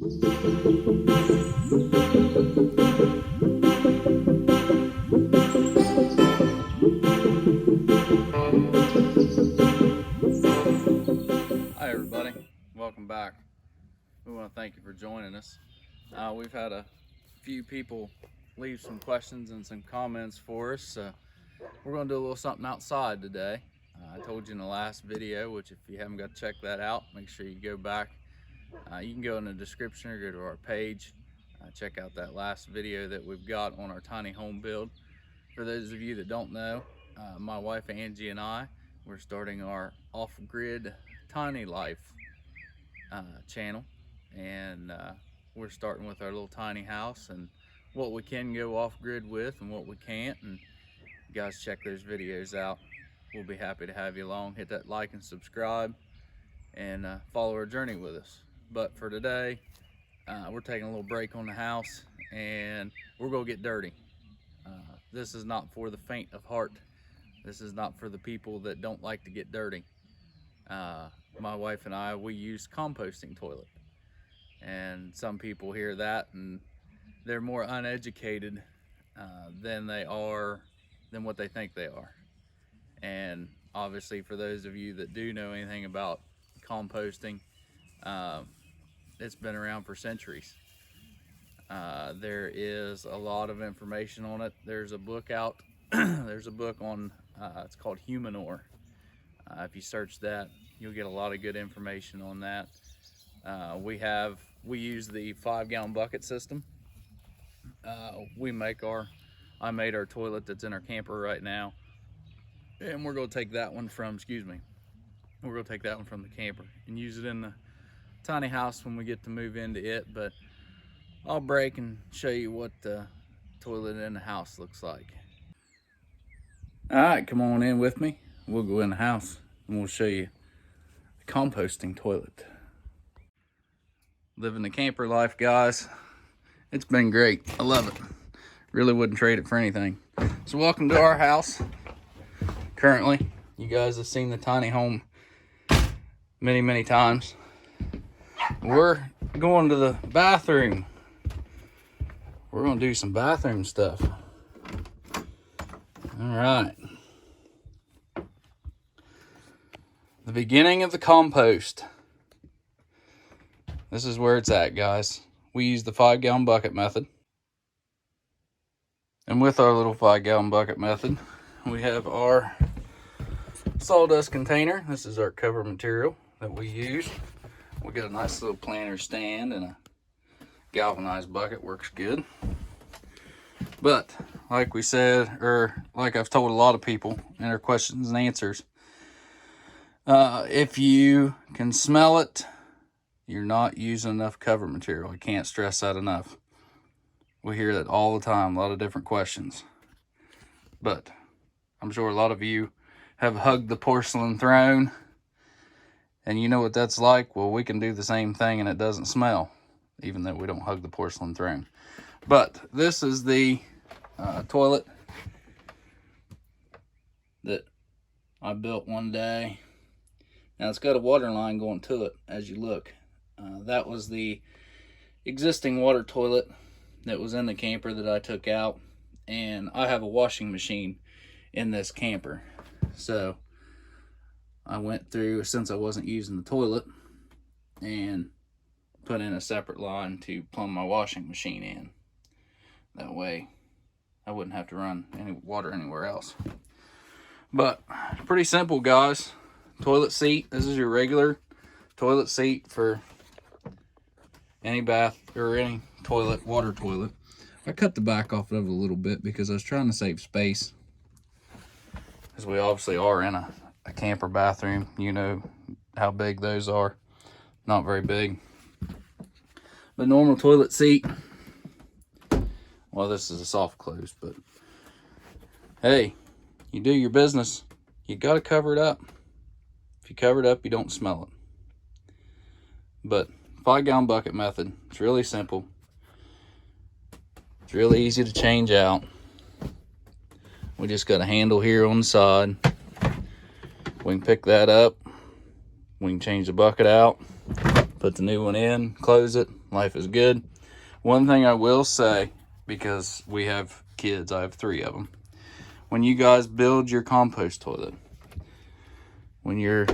Hi everybody, welcome back. We want to thank you for joining us. We've had a few people leave some questions and some comments for us. We're going to do a little something outside today. I told you in the last video, which if you haven't got to check that out, make sure you go back. You can go in the description or go to our page. Check out that last video that we've got on our tiny home build. For those of you that don't know, my wife Angie and I, we're starting our off-grid tiny life channel, and we're starting with our little tiny house and what we can go off-grid with and what we can't. And you guys check those videos out. We'll be happy to have you along. Hit that like and subscribe and follow our journey with us. But for today, we're taking a little break on the house and we're gonna get dirty. This is not for the faint of heart. This is not for the people that don't like to get dirty. My wife and I, we use Composting Toilet. And some people hear that and they're more uneducated than what they think they are. And obviously for those of you that do know anything about composting, it's been around for centuries. There is a lot of information on it. There's a book out, there's a book on, it's called Humanure. If you search that, you'll get a lot of good information on that. We use the 5-gallon bucket system. I made our toilet that's in our camper right now, and we're gonna take that one from, we're gonna take that one from the camper and use it in the tiny house when we get to move into it. But I'll break and show you what the toilet in the house looks like. All right, come on in with me. We'll go in the house and we'll show you the composting toilet. Living the camper life, guys. It's been great. I love it. Really wouldn't trade it for anything. So welcome to our house. Currently, you guys have seen the tiny home many, many times. We're going to the bathroom. We're gonna do some bathroom stuff. All right. The beginning of the compost. This is where it's at, guys. We use the 5-gallon bucket method. And with our little 5-gallon bucket method, we have our sawdust container. This is our cover material that we use. We got a nice little planter stand and a galvanized bucket, works good. But like we said, or like I've told a lot of people in our questions and answers, if you can smell it, you're not using enough cover material. I can't stress that enough. We hear that all the time, a lot of different questions. But I'm sure a lot of you have hugged the porcelain throne, and you know what that's like. Well, we can do the same thing and it doesn't smell, even though we don't hug the porcelain throne. But this is the toilet that I built one day. Now it's got a water line going to it as you look. That was the existing water toilet that was in the camper that I took out. And I have a washing machine in this camper. So I went through, since I wasn't using the toilet, and put in a separate line to plumb my washing machine in. That way I wouldn't have to run any water anywhere else. But pretty simple, guys. Toilet seat. This is your regular toilet seat for any bath or any toilet, water toilet. I cut the back off of it a little bit because I was trying to save space, because we obviously are in a camper bathroom. You know how big those are. Not very big. But normal toilet seat. Well, this is a soft close, but hey, you do your business. You got to cover it up. If you cover it up, you don't smell it. But 5-gallon bucket method. It's really simple. It's really easy to change out. We just got a handle here on the side. We can pick that up. We can change the bucket out, put the new one in, close it, Life is good. One thing I will say, because we have kids, I have 3 of them. When you guys build your compost toilet, when you're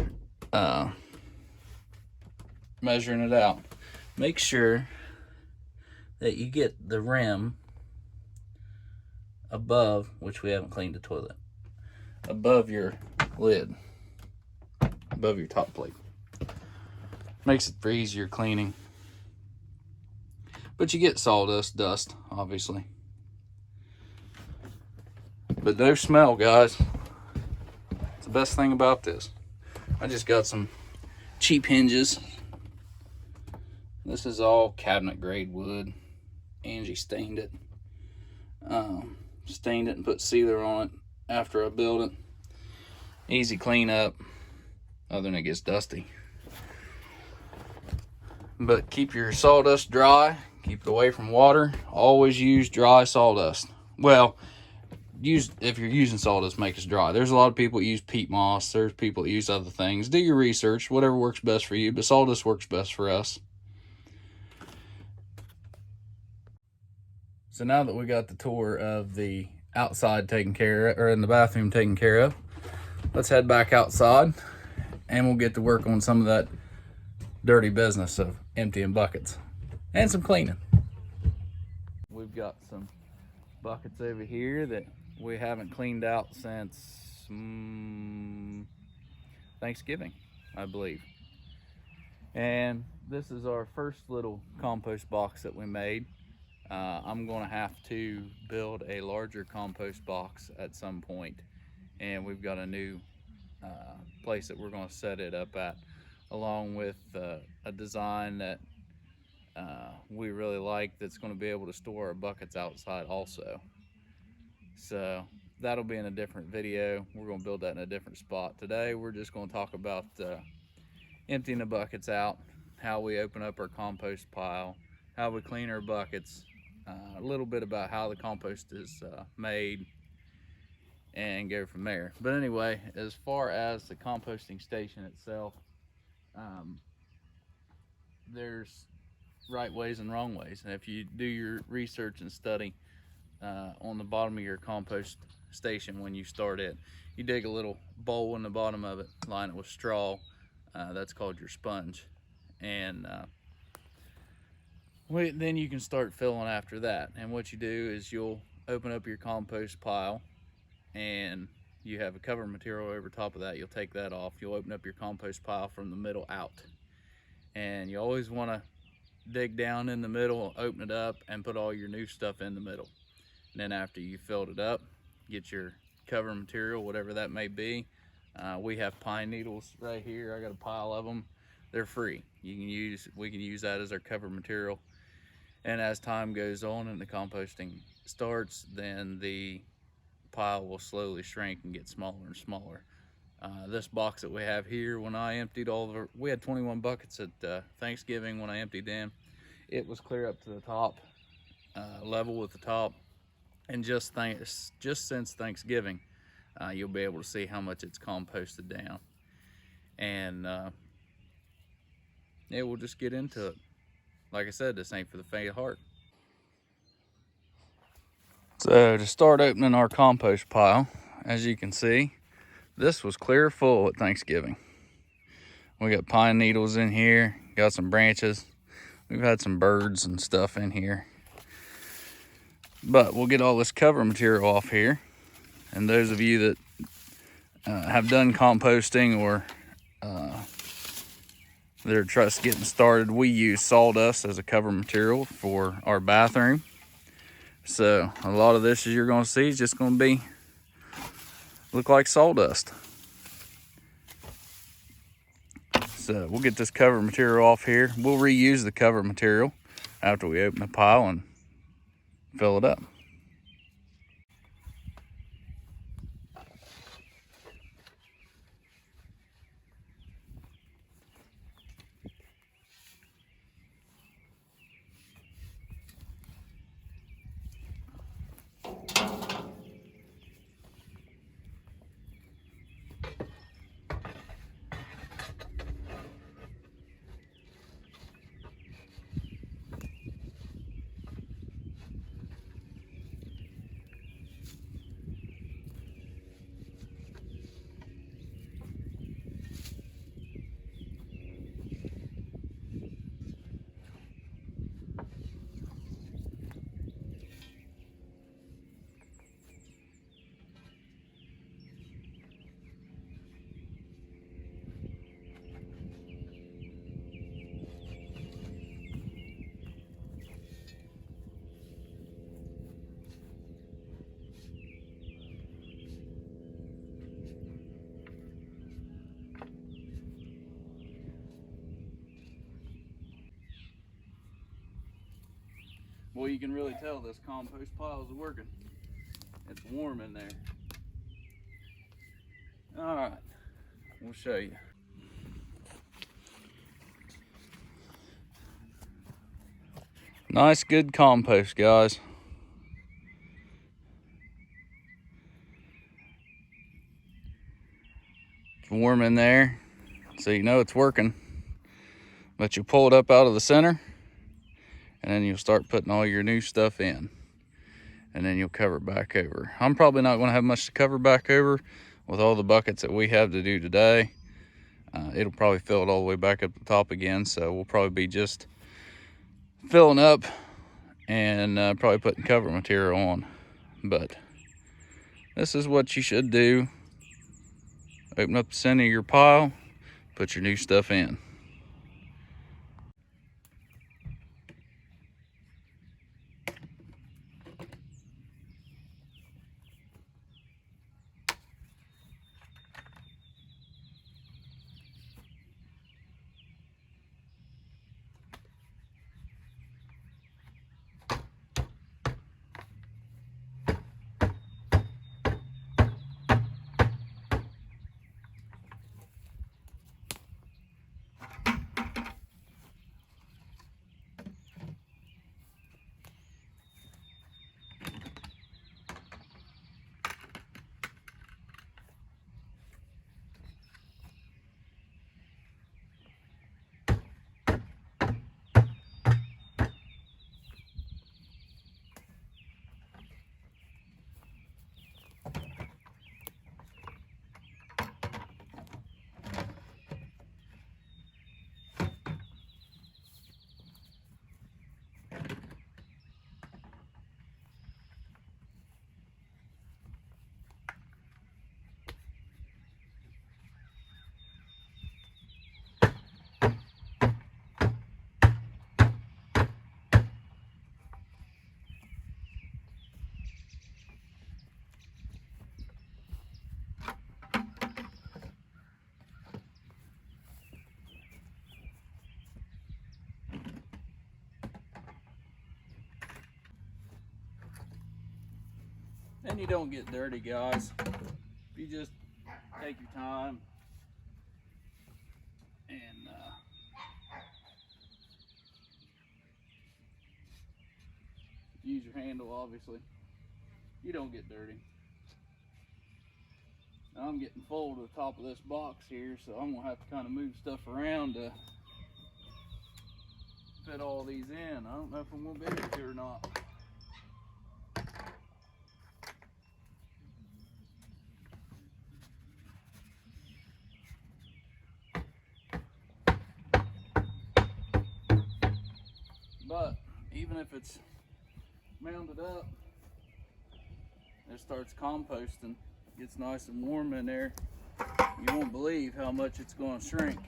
measuring it out, make sure that you get the rim above, which we haven't cleaned the toilet, above your lid, above your top plate. Makes it for easier cleaning. But you get sawdust, dust, obviously. But no smell, guys. It's the best thing about this. I just got some cheap hinges. This is all cabinet grade wood. Angie stained it. Stained it and put sealer on it after I built it. Easy cleanup, other than it gets dusty. But keep your sawdust dry. Keep it away from water. Always use dry sawdust. Well, if you're using sawdust, make it dry. There's a lot of people that use peat moss. There's people that use other things. Do your research, whatever works best for you. But sawdust works best for us. So now that we got the tour of the outside taken care of, or in the bathroom taken care of, let's head back outside and we'll get to work on some of that dirty business of emptying buckets and some cleaning. We've got some buckets over here that we haven't cleaned out since Thanksgiving, I believe. And this is our first little compost box that we made. I'm going to have to build a larger compost box at some point, and we've got a new place that we're going to set it up at, along with a design that we really like that's going to be able to store our buckets outside also. So that'll be in a different video. We're going to build that in a different spot. Today we're just going to talk about emptying the buckets out, how we open up our compost pile, how we clean our buckets, a little bit about how the compost is made, and go from there. But anyway, as far as the composting station itself, there's right ways and wrong ways. And if you do your research and study on the bottom of your compost station when you start it, you dig a little bowl in the bottom of it, line it with straw. That's called your sponge. And then you can start filling after that. And what you do is you'll open up your compost pile, and you have a cover material over top of that. You'll take that off. You'll open up your compost pile from the middle out. And you always want to dig down in the middle, open it up, and put all your new stuff in the middle. And then after you filled it up, get your cover material, whatever that may be. We have pine needles right here. I got a pile of them. They're free. We can use that as our cover material. And as time goes on and the composting starts, then the pile will slowly shrink and get smaller and smaller. This box that we have here, when I emptied we had 21 buckets at Thanksgiving. When I emptied them, it was clear up to the top, level with the top. And just since Thanksgiving, you'll be able to see how much it's composted down. And we'll just get into it. Like I said, this ain't for the faint of heart. So to start opening our compost pile, as you can see, this was clear full at Thanksgiving. We got pine needles in here, got some branches. We've had some birds and stuff in here. But we'll get all this cover material off here. And those of you that have done composting or they're just getting started, we use sawdust as a cover material for our bathroom. So a lot of this, as you're going to see, is just going to look like sawdust. So we'll get this cover material off here. We'll reuse the cover material after we open the pile and fill it up. Well, you can really tell this compost pile is working. It's warm in there. All right, we'll show you. Nice, good compost, guys. It's warm in there, so you know it's working. But you pull it up out of the center, and then you'll start putting all your new stuff in. And then you'll cover it back over. I'm probably not going to have much to cover back over with all the buckets that we have to do today. It'll probably fill it all the way back up the top again, so we'll probably be just filling up and probably putting cover material on. But this is what you should do. Open up the center of your pile, put your new stuff in. And you don't get dirty, guys. You just take your time and use your handle, obviously. You don't get dirty. Now I'm getting full to the top of this box here, so I'm gonna have to kind of move stuff around to fit all these in. I don't know if I'm gonna be able to or not. But even if it's mounted up, it starts composting, gets nice and warm in there. You won't believe how much it's going to shrink.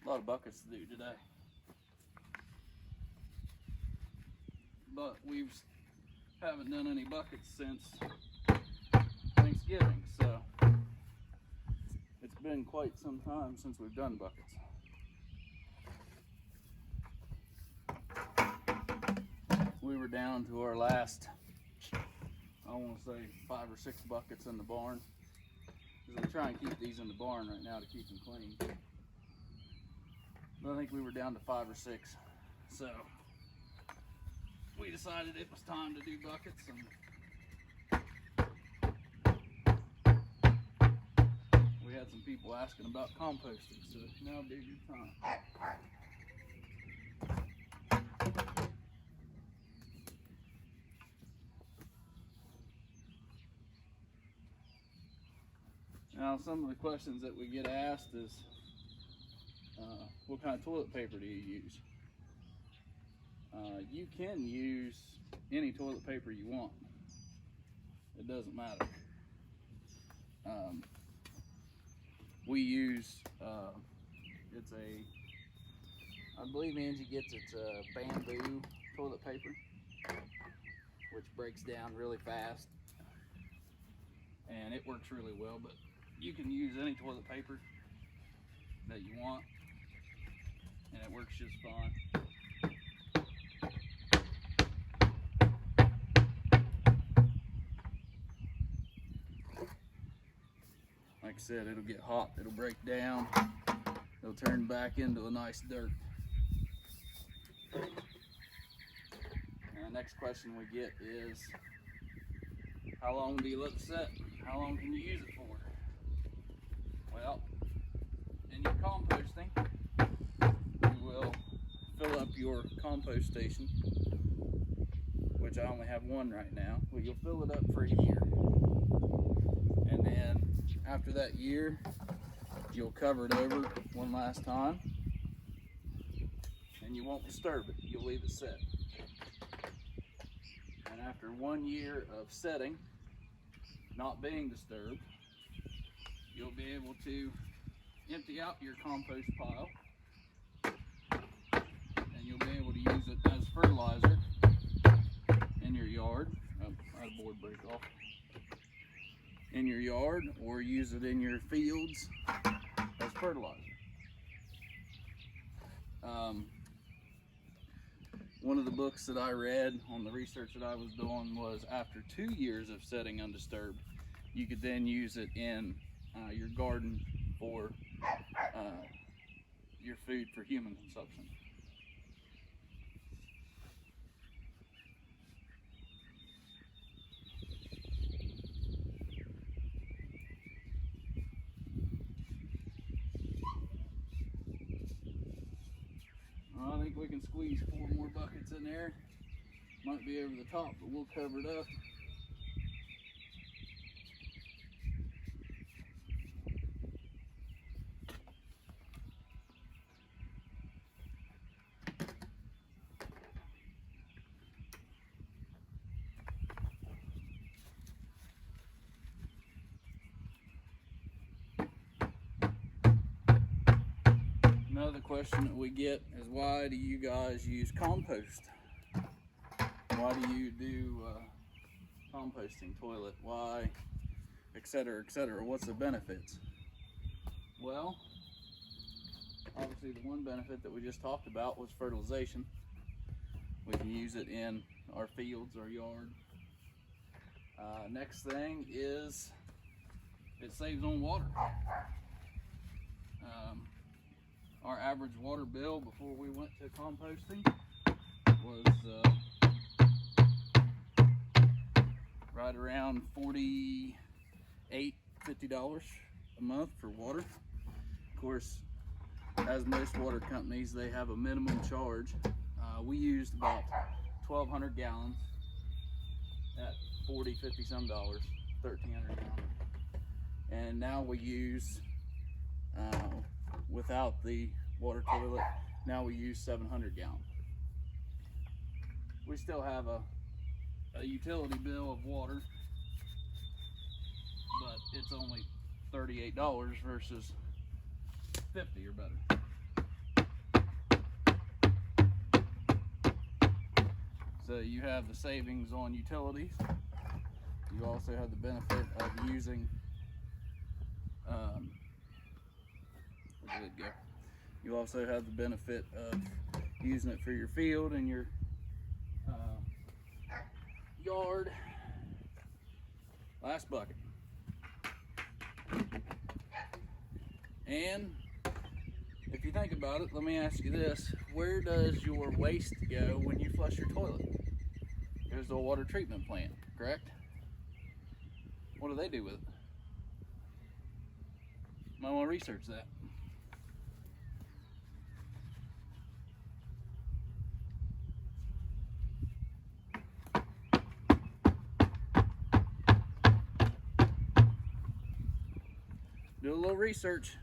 A lot of buckets to do today, but we haven't done any buckets since Thanksgiving, so it's been quite some time since we've done buckets. We were down to our last, I want to say 5 or 6 buckets in the barn, because we try and keep these in the barn right now to keep them clean. But I think we were down to 5 or 6, so we decided it was time to do buckets. And we had some people asking about composting, so now would be a good time. Now, some of the questions that we get asked is, what kind of toilet paper do you use? You can use any toilet paper you want. it doesn't matter. We use, it's I believe Angie gets it bamboo toilet paper, which breaks down really fast, and it works really well, but you can use any toilet paper that you want, and it works just fine. Like I said, it'll get hot, it'll break down, it'll turn back into a nice dirt. And the next question we get is, how long do you let it set? How long can you use it for? Well, in your composting, you will fill up your compost station, which I only have one right now, but you'll fill it up for a year. And then after that year, you'll cover it over one last time, and you won't disturb it. You'll leave it set. And after 1 year of setting, not being disturbed, you'll be able to empty out your compost pile, and you'll be able to use it as fertilizer in your yard. Oh, I had a board break off. In your yard, or use it in your fields as fertilizer. One of the books that I read on the research that I was doing was after 2 years of setting undisturbed, you could then use it in your garden for your food for human consumption. I think we can squeeze 4 more buckets in there. Might be over the top, but we'll cover it up. Another question that we get is, why do you guys use compost? Why do you do composting toilet? Why, etc., etc.? What's the benefits? Well, obviously the one benefit that we just talked about was fertilization. We can use it in our fields, our yard. Next thing is it saves on water. Our average water bill before we went to composting was right around $48, $50 a month for water. Of course, as most water companies, they have a minimum charge. We used about 1,200 gallons at $40, $50 some dollars, 1,300 gallons. And now we use, without the water toilet, now we use 700 gallons. We still have a utility bill of water, but it's only $38 versus $50 or better. So you have the savings on utilities. You also have the benefit of using, where did it go? You also have the benefit of using it for your field and your yard. Last bucket. And if you think about it, let me ask you this: where does your waste go when you flush your toilet? It goes to a water treatment plant, correct? What do they do with it? Might want to research that. Do a little research.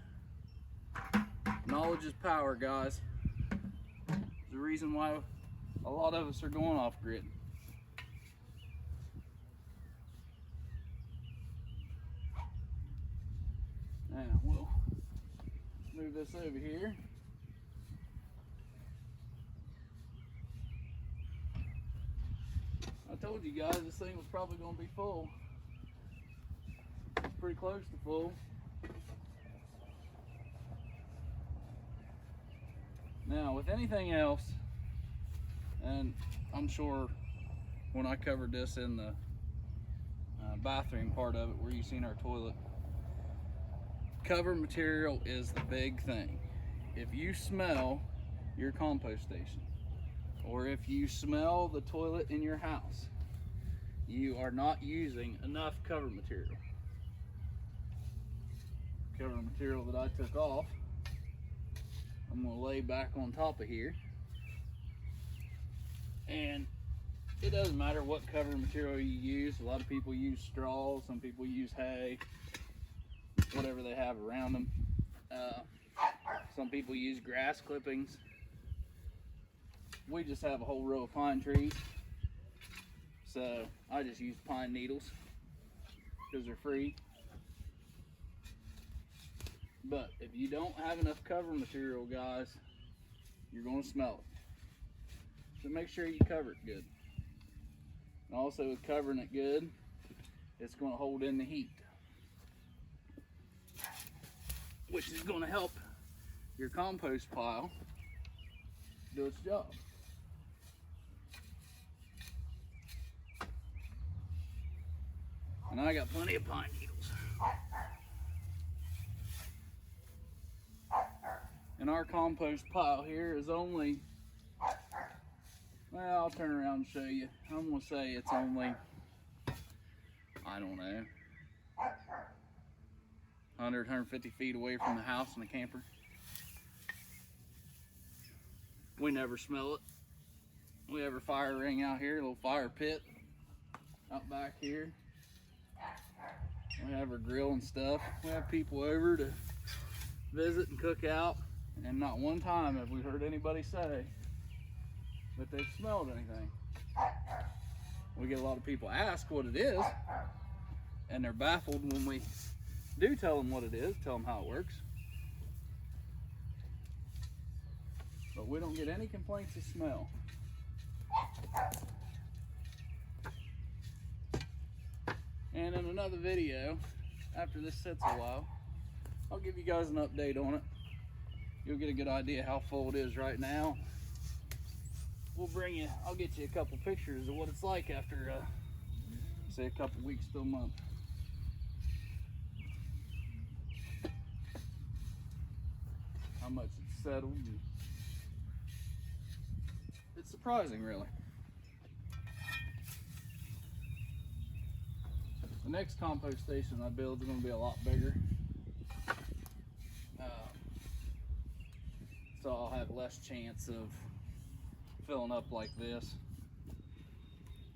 Knowledge is power, guys. There's the reason why a lot of us are going off grid. we'll move this over here. I told you guys this thing was probably going to be full. It's pretty close to full. Now, with anything else, and I'm sure when I covered this in the bathroom part of it where you've seen our toilet, cover material is the big thing. If you smell your compost station, or if you smell the toilet in your house, you are not using enough cover material. Cover material that I took off, I'm going to lay back on top of here. And it doesn't matter what cover material you use. A lot of people use straw, some people use hay, whatever they have around them. Some people use grass clippings. We just have a whole row of pine trees, so I just use pine needles because they're free. But if you don't have enough cover material, guys, you're going to smell it. So make sure you cover it good. And also with covering it good, it's going to hold in the heat, which is going to help your compost pile do its job. And I got plenty of pine needles. And our compost pile here is only, well, I'll turn around and show you. I'm gonna say it's only, I don't know, 100, 150 feet away from the house in the camper. We never smell it. We have a fire ring out here, a little fire pit out back here. We have our grill and stuff. We have people over to visit and cook out, and not one time have we heard anybody say that they've smelled anything. We get a lot of people ask what it is, and they're baffled when we do tell them what it is, tell them how it works. But we don't get any complaints of smell. And in another video, after this sits a while, I'll give you guys an update on it. You'll get a good idea how full it is right now. I'll get you a couple pictures of what it's like after, say, a couple weeks to a month. How much it's settled. It's surprising, really. The next compost station I build is going to be a lot bigger. So I'll have less chance of filling up like this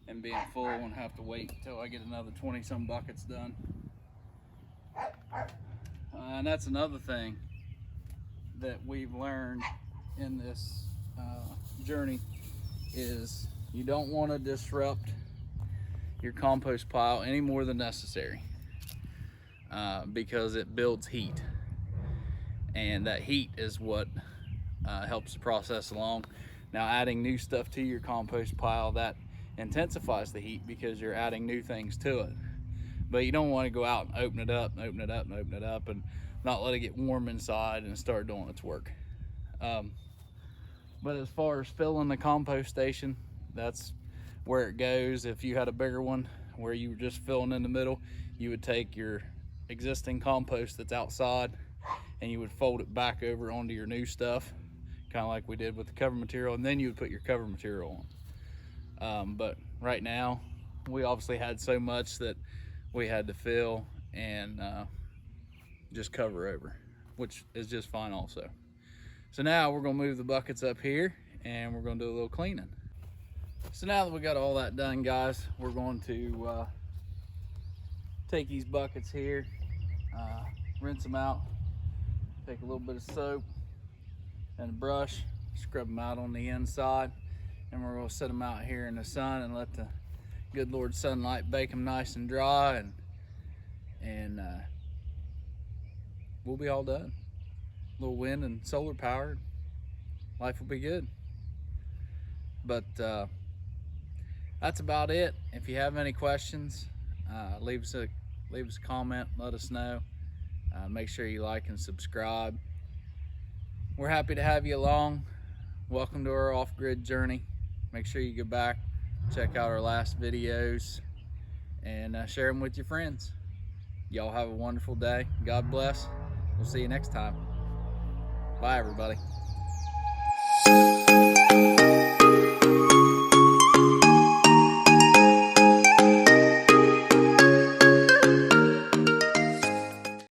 and being full and have to wait until I get another 20 some buckets done. And that's another thing that we've learned in this journey is you don't want to disrupt your compost pile any more than necessary because it builds heat, and that heat is what helps the process along. Now, adding new stuff to your compost pile, that intensifies the heat because you're adding new things to it. But you don't want to go out and open it up and not let it get warm inside and start doing its work. But as far as filling the compost station, that's where it goes. If you had a bigger one where you were just filling in the middle, you would take your existing compost that's outside and you would fold it back over onto your new stuff, kind of like we did with the cover material, and then you would put your cover material on. But right now, we obviously had so much that we had to fill and just cover over, which is just fine also. So now we're gonna move the buckets up here and we're gonna do a little cleaning. So now that we got all that done, guys, we're going to take these buckets here, rinse them out, take a little bit of soap and a brush, scrub them out on the inside, and we're going to set them out here in the sun and let the good Lord sunlight bake them nice and dry and we'll be all done. A little wind and solar powered, life will be good. But that's about it. If you have any questions, leave us a comment, let us know. Make sure you like and subscribe. We're happy to have you along. Welcome to our off-grid journey. Make sure you go back, check out our last videos, and share them with your friends. Y'all have a wonderful day. God bless. We'll see you next time. Bye, everybody.